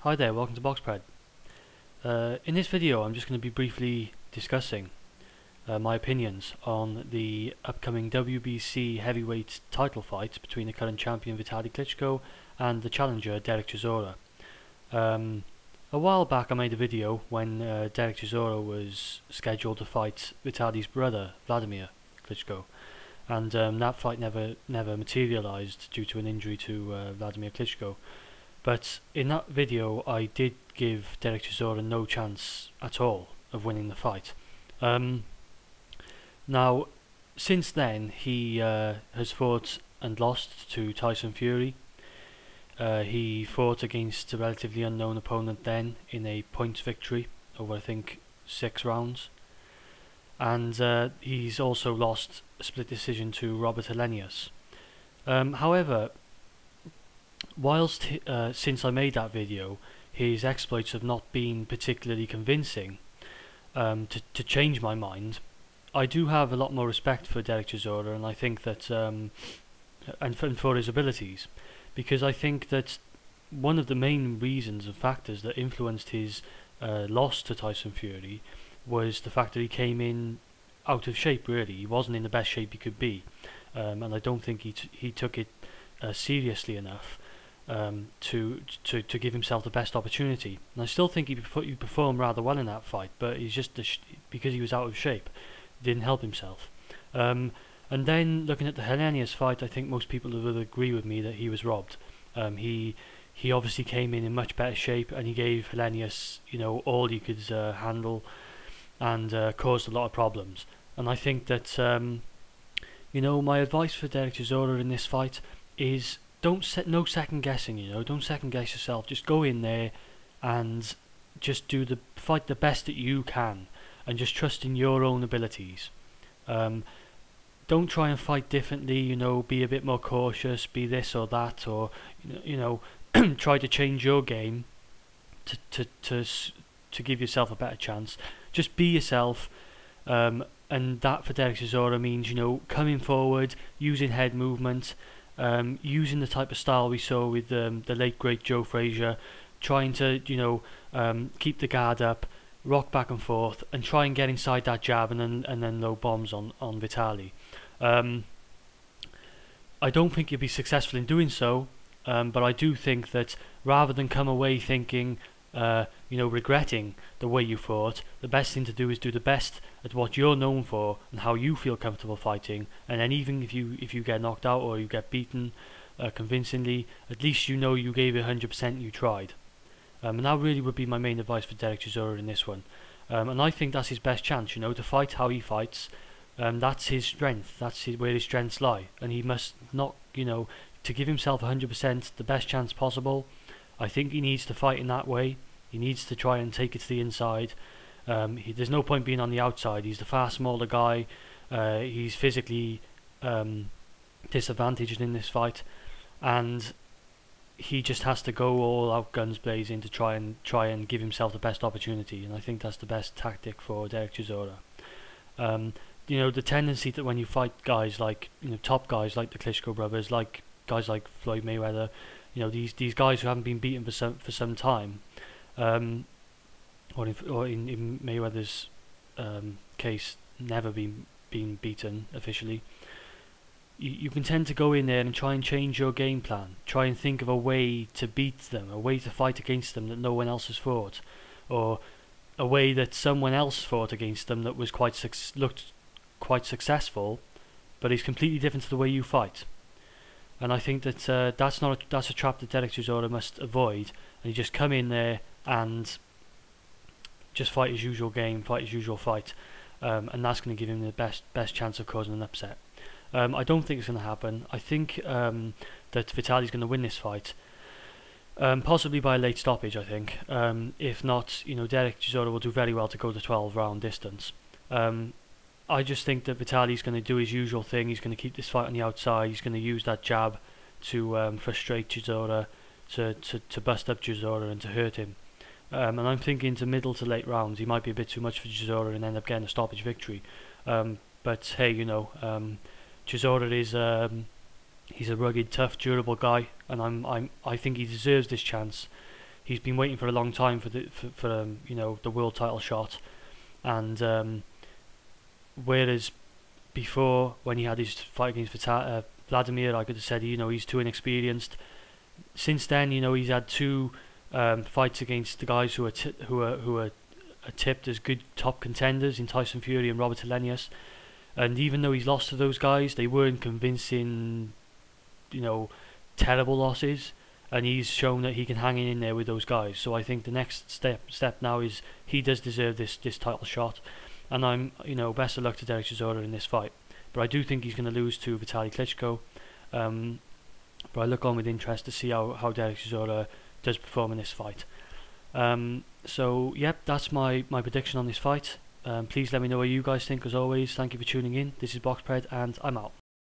Hi there, welcome to BoxPred. In this video I'm just going to be briefly discussing my opinions on the upcoming WBC heavyweight title fight between the current champion Vitali Klitschko and the challenger Dereck Chisora. A while back I made a video when Dereck Chisora was scheduled to fight Vitali's brother Vladimir Klitschko, and that fight never materialized due to an injury to Vladimir Klitschko. But in that video I did give Dereck Chisora no chance at all of winning the fight. Now, since then he has fought and lost to Tyson Fury. He fought against a relatively unknown opponent then in a points victory over I think 6 rounds. And he's also lost a split decision to Robert Helenius. However, whilst since I made that video, his exploits have not been particularly convincing to change my mind, I do have a lot more respect for Dereck Chisora, and I think that and for his abilities, because I think that one of the main reasons and factors that influenced his loss to Tyson Fury was the fact that he came in out of shape. Really, he wasn't in the best shape he could be, and I don't think he took it seriously enough to give himself the best opportunity. And I still think he performed rather well in that fight, but he's just because he was out of shape, didn't help himself. And then looking at the Helenius fight, I think most people would agree with me that he was robbed. He obviously came in much better shape, and he gave Helenius, all he could handle, and caused a lot of problems. And I think that my advice for Dereck Chisora in this fight is no second guessing. Don't second guess yourself. Just go in there and just fight the best that you can, and just trust in your own abilities. Don't try and fight differently. Be a bit more cautious. Be this or that, or try to change your game to give yourself a better chance. Just be yourself. And that for Dereck Chisora means coming forward, using head movement. Using the type of style we saw with the late great Joe Frazier, trying to keep the guard up, rock back and forth, and try and get inside that jab and then low bombs on Vitali. I don't think you'll be successful in doing so, but I do think that rather than come away thinking regretting the way you fought, the best thing to do is do the best at what you're known for and how you feel comfortable fighting. And then even if you get knocked out or you get beaten convincingly, at least you gave it 100%, you tried. And that really would be my main advice for Dereck Chisora in this one. And I think that's his best chance, to fight how he fights. That's his strength. That's where his strengths lie, and he must not, to give himself 100%, the best chance possible. I think he needs to fight in that way. He needs to try and take it to the inside. There's no point being on the outside. He's the far smaller guy. He's physically disadvantaged in this fight, and he just has to go all out guns blazing to try and give himself the best opportunity. And I think that's the best tactic for Dereck Chisora. The tendency that when you fight guys like top guys like the Klitschko brothers, like guys like Floyd Mayweather, these guys who haven't been beaten for some time, or in Mayweather's case, never been beaten officially. You can tend to go in there and try and change your game plan, try and think of a way to beat them, a way to fight against them that no one else has fought, or a way that someone else fought against them that was looked quite successful, but is completely different to the way you fight. And I think that that's a trap that Dereck Chisora must avoid, and you just come in there and just fight his usual game, fight his usual fight, and that's going to give him the best chance of causing an upset. I don't think it's going to happen. I think that Vitali's going to win this fight, possibly by a late stoppage. I think if not, Dereck Chisora will do very well to go the 12-round distance. I just think that Vitali's going to do his usual thing. He's going to keep this fight on the outside. He's going to use that jab to frustrate Chisora, to bust up Chisora and to hurt him. And I'm thinking to middle to late rounds, he might be a bit too much for Chisora and end up getting a stoppage victory. But hey, Chisora is he's a rugged, tough, durable guy, and I think he deserves this chance. he's been waiting for a long time for the world title shot, and whereas before, when he had his fight against Vladimir, I could have said he's too inexperienced. Since then, he's had two fights against the guys who are tipped as good top contenders in Tyson Fury and Robert Helenius, and even though he's lost to those guys, they weren't convincing, terrible losses, and he's shown that he can hang in there with those guys. So I think the next step now is he does deserve this title shot, and I'm best of luck to Dereck Chisora in this fight. But I do think he's going to lose to Vitali Klitschko. But I look on with interest to see how Dereck Chisora does perform in this fight. So yep, that's my prediction on this fight. Please let me know what you guys think. As always, thank you for tuning in. This is Boxpred, and I'm out.